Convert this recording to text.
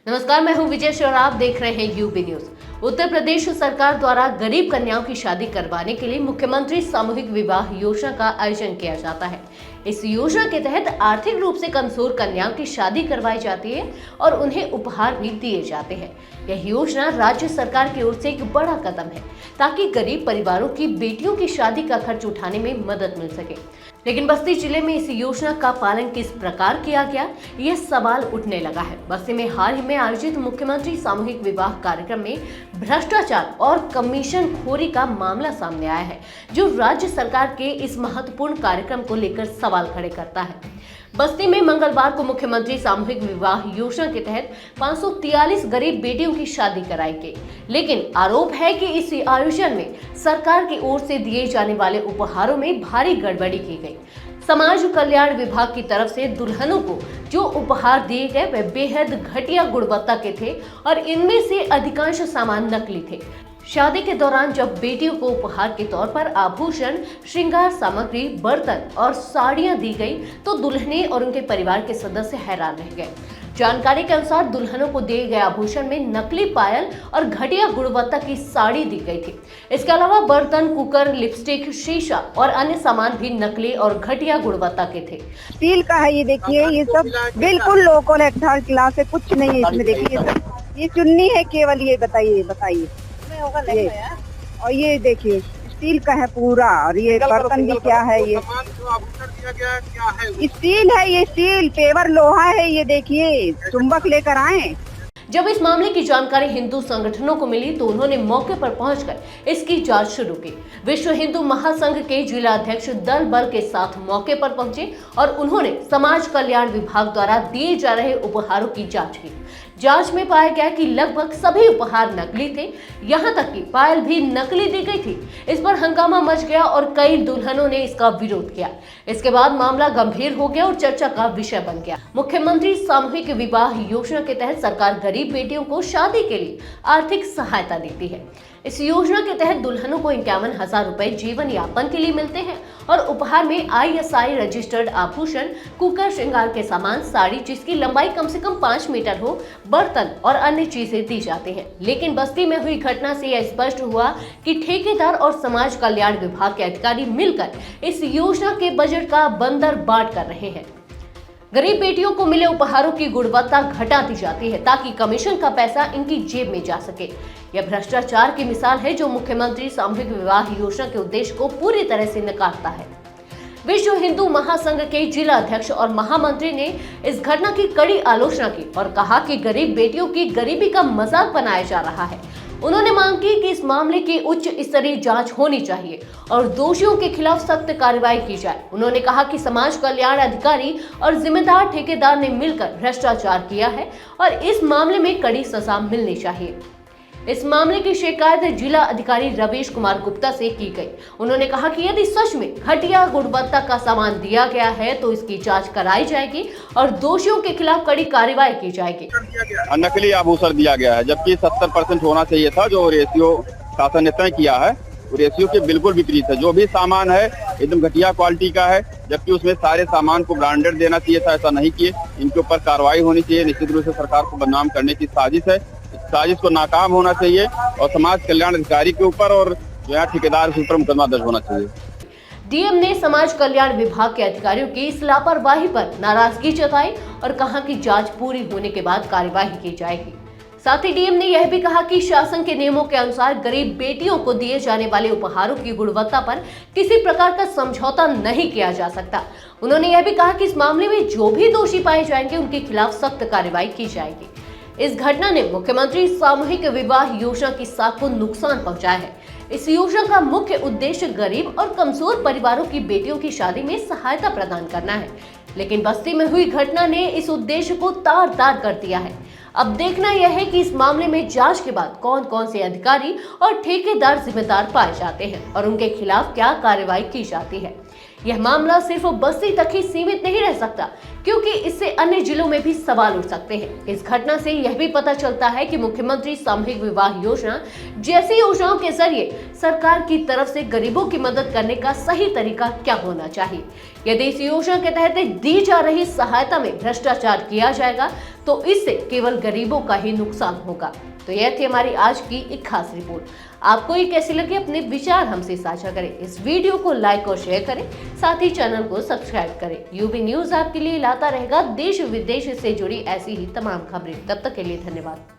नमस्कार, मैं हूं विजय और आप देख रहे हैं यूबी न्यूज। उत्तर प्रदेश सरकार द्वारा गरीब कन्याओं की शादी करवाने के लिए मुख्यमंत्री सामूहिक विवाह योजना का आयोजन किया जाता है। इस योजना के तहत आर्थिक रूप से कमजोर कन्याओं की शादी करवाई जाती है और उन्हें उपहार भी दिए जाते हैं। यह योजना राज्य सरकार की ओर से एक बड़ा कदम है ताकि गरीब परिवारों की बेटियों की शादी का खर्च उठाने में मदद मिल सके। लेकिन बस्ती जिले में इस योजना का पालन किस प्रकार किया गया, यह सवाल उठने लगा है। बस्ती में हाल ही में आयोजित मुख्यमंत्री सामूहिक विवाह कार्यक्रम में भ्रष्टाचार और कमीशन खोरी का मामला सामने आया है, जो राज्य सरकार के इस महत्वपूर्ण कार्यक्रम को लेकर सवाल खड़े करता है। बस्ती में मंगलवार को मुख्यमंत्री सामूहिक विवाह योजना के तहत 543 गरीब बेटियों की शादी कराई गई, लेकिन आरोप है कि इस आयोजन में सरकार की ओर से दिए जाने वाले उपहारों में भारी गड़बड़ी की गई। समाज कल्याण विभाग की तरफ से दुल्हनों को जो उपहार दिए गए वे बेहद घटिया गुणवत्ता के थे और इनमें से अधिकांश सामान नकली थे। शादी के दौरान जब बेटियों को उपहार के तौर पर आभूषण, श्रृंगार सामग्री, बर्तन और साड़ियां दी गई तो दुल्हने और उनके परिवार के सदस्य हैरान रह गए। जानकारी के अनुसार दुल्हनों को दिए गए आभूषण में नकली पायल और घटिया गुणवत्ता की साड़ी दी गई थी। इसके अलावा बर्तन, कुकर, लिपस्टिक, शीशा और अन्य सामान भी नकली और घटिया गुणवत्ता के थे। स्टील का है, ये देखिए, ये सब बिल्कुल लोकल है, थर्ड क्लास है, कुछ नहीं है इसमें। देखिए ये चुन्नी है केवल, ये बताइए ये, और ये देखिए स्टील का है पूरा। और ये बर्तन भी क्या है, ये स्टील है, ये स्टील पेवर लोहा है। ये देखिए चुंबक लेकर आए। जब इस मामले की जानकारी हिंदू संगठनों को मिली तो उन्होंने मौके पर पहुंचकर इसकी जांच शुरू की। विश्व हिंदू महासंघ के जिला अध्यक्ष दल बल के साथ मौके पर पहुंचे और उन्होंने समाज कल्याण विभाग द्वारा दिए जा रहे उपहारों की जांच की। जांच में पाया गया कि लगभग सभी उपहार नकली थे, यहां तक कि पायल भी नकली दी गई थी। इस पर हंगामा मच गया और कई दुल्हनों ने इसका विरोध किया। इसके बाद मामला गंभीर हो गया और चर्चा का विषय बन गया। मुख्यमंत्री सामूहिक विवाह योजना के तहत सरकार गरीब बेटियों को शादी के लिए आर्थिक सहायता देती है। इस योजना के तहत दुल्हनों को 51,000 रुपए जीवन यापन के लिए मिलते हैं और उपहार में ISI रजिस्टर्ड आभूषण, कुकर, श्रृंगार के सामान, साड़ी जिसकी लंबाई कम से कम 5 मीटर हो, बर्तन और अन्य चीजें दी जाती हैं। लेकिन बस्ती में हुई घटना से यह स्पष्ट हुआ कि ठेकेदार और समाज कल्याण विभाग के अधिकारी मिलकर इस योजना के बजट का बंदर बांट कर रहे हैं। गरीब बेटियों को मिले उपहारों की गुणवत्ता घटा दी जाती है ताकि कमीशन का पैसा इनकी जेब में जा सके। यह भ्रष्टाचार की मिसाल है जो मुख्यमंत्री सामूहिक विवाह योजना के उद्देश्य को पूरी तरह से नकारता है। विश्व हिंदू महासंघ के जिला अध्यक्ष और महामंत्री ने इस घटना की कड़ी आलोचना की और कहा कि गरीब बेटियों की गरीबी का मजाक बनाया जा रहा है। उन्होंने मांग की कि इस मामले की उच्च स्तरीय जांच होनी चाहिए और दोषियों के खिलाफ सख्त कार्रवाई की जाए। उन्होंने कहा कि समाज कल्याण अधिकारी और जिम्मेदार ठेकेदार ने मिलकर भ्रष्टाचार किया है और इस मामले में कड़ी सजा मिलनी चाहिए। इस मामले की शिकायत जिला अधिकारी रवीश कुमार गुप्ता से की गई। उन्होंने कहा कि यदि सच में घटिया गुणवत्ता का सामान दिया गया है तो इसकी जांच कराई जाएगी और दोषियों के खिलाफ कड़ी कार्रवाई की जाएगी। नकली आभूषण दिया गया है, जबकि 70% होना चाहिए था जो रेशियो शासन ने तय किया है। रेशियो के बिल्कुल विपरीत है। जो भी सामान है एकदम घटिया क्वालिटी का है, जबकि उसमें सारे सामान को ब्रांडेड देना चाहिए था, ऐसा नहीं किए। इनके ऊपर कार्रवाई होनी चाहिए। निश्चित रूप से सरकार को बदनाम करने की साजिश है। साजिश को नाकाम होना चाहिए और समाज कल्याण अधिकारी के ऊपर और जो है ठेकेदार के ऊपर मुकदमा दर्ज होना चाहिए। डीएम ने समाज कल्याण विभाग के अधिकारियों की इस लापरवाही पर नाराजगी जताई और कहा कि जांच पूरी होने के बाद कार्यवाही की जाएगी। साथ ही डीएम ने यह भी कहा कि शासन के नियमों के अनुसार गरीब बेटियों को दिए जाने वाले उपहारों की गुणवत्ता पर किसी प्रकार का समझौता नहीं किया जा सकता। उन्होंने यह भी कहा कि इस मामले में जो भी दोषी पाए जाएंगे उनके खिलाफ सख्त कार्रवाई की जाएगी। इस घटना ने मुख्यमंत्री सामूहिक विवाह योजना की साख को नुकसान पहुंचाया है। इस योजना का मुख्य उद्देश्य गरीब और कमजोर परिवारों की बेटियों की शादी में सहायता प्रदान करना है, लेकिन बस्ती में हुई घटना ने इस उद्देश्य को तार-तार कर दिया है। अब देखना यह है कि इस मामले में जांच के बाद कौन कौन से अधिकारी और ठेकेदार जिम्मेदार पाए जाते हैं और उनके खिलाफ क्या कार्रवाई की जाती है। यह मामला सिर्फ बस्ती तक ही सीमित नहीं रह सकता, क्योंकि इससे अन्य जिलों में भी सवाल उठ सकते हैं। इस घटना से यह भी पता चलता है कि मुख्यमंत्री सामूहिक विवाह योजना जैसी योजनाओं के जरिए सरकार की तरफ से गरीबों की मदद करने का सही तरीका क्या होना चाहिए। यदि इस योजना के तहत दी जा रही सहायता में भ्रष्टाचार किया जाएगा तो इससे केवल गरीबों का ही नुकसान होगा। तो यह थी हमारी आज की एक खास रिपोर्ट। आपको ये कैसी लगी, अपने विचार हमसे साझा करें। इस वीडियो को लाइक और शेयर करें, साथ ही चैनल को सब्सक्राइब करें। यूबी न्यूज आपके लिए लाता रहेगा देश विदेश से जुड़ी ऐसी ही तमाम खबरें। तब तक के लिए धन्यवाद।